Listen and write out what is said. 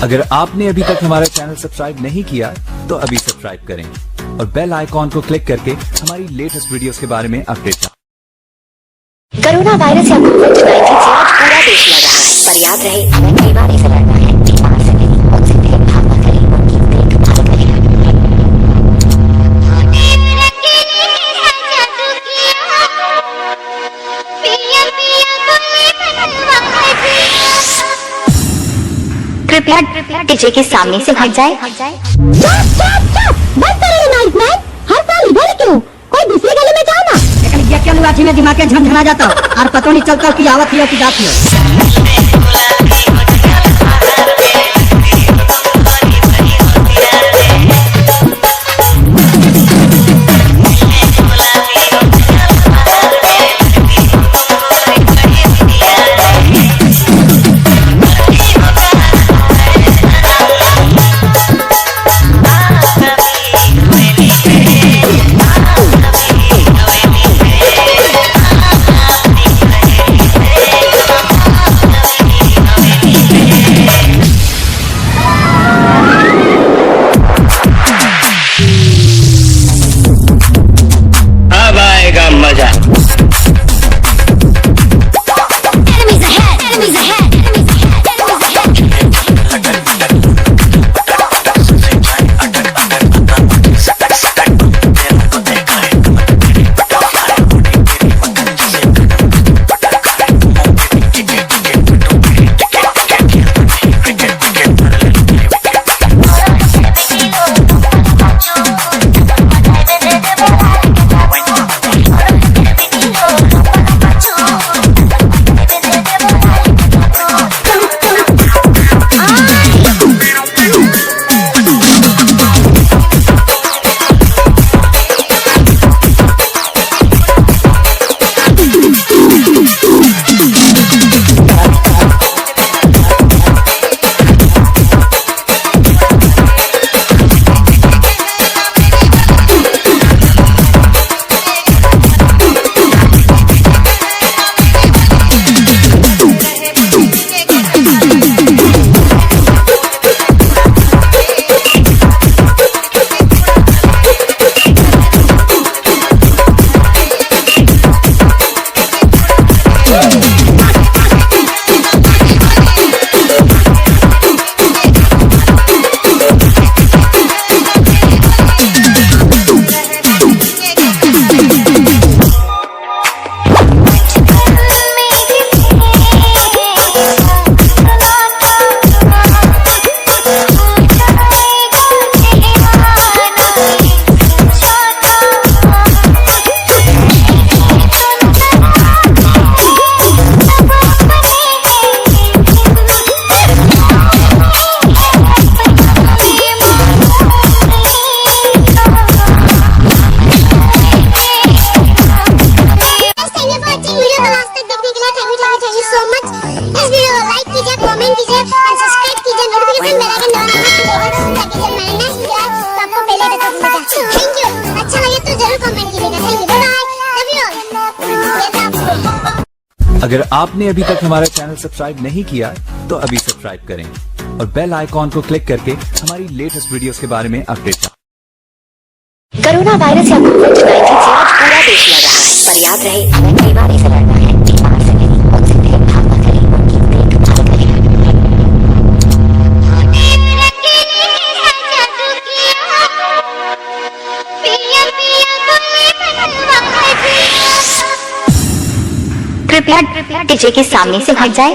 अगर आपने अभी तक हमारा चैनल सब्सक्राइब नहीं किया तो अभी सब्सक्राइब करें और बेल आइकॉन को क्लिक करके हमारी लेटेस्ट वीडियोस के बारे में अपडेट पाएं। कोरोना वायरस या कोविड-19 से आज पूरा देश लड़ रहा है, पर याद रहे हमें बीमारी से लड़ना है, बीमार से नहीं। उनसे भेदभाव न करें, उनकी देखभाल करें। कृपया डीजे के सामने से हट जाए। बस करो नाइट मैन, हर साल इधर क्यों? कोई दूसरे गली में जाओ ना। लेकिन ये क्या लुआठी में दिमाग के झंझना जाता और पता नहीं चलता कि आवत ही की जाती है। अगर आपने अभी तक हमारा चैनल सब्सक्राइब नहीं किया तो अभी सब्सक्राइब करें और बेल आइकॉन को क्लिक करके हमारी लेटेस्ट वीडियोस के बारे में अपडेट पाएं। कोरोना वायरस या कोविड-19 से आज पूरा देश लड़ रहा है, पर याद रहे हमें बीमारी से लड़ना है, बीमार से नहीं। उनसे भेदभाव न करें, उनकी देखभाल करें। कृपया डीजे के सामने से हट जाए।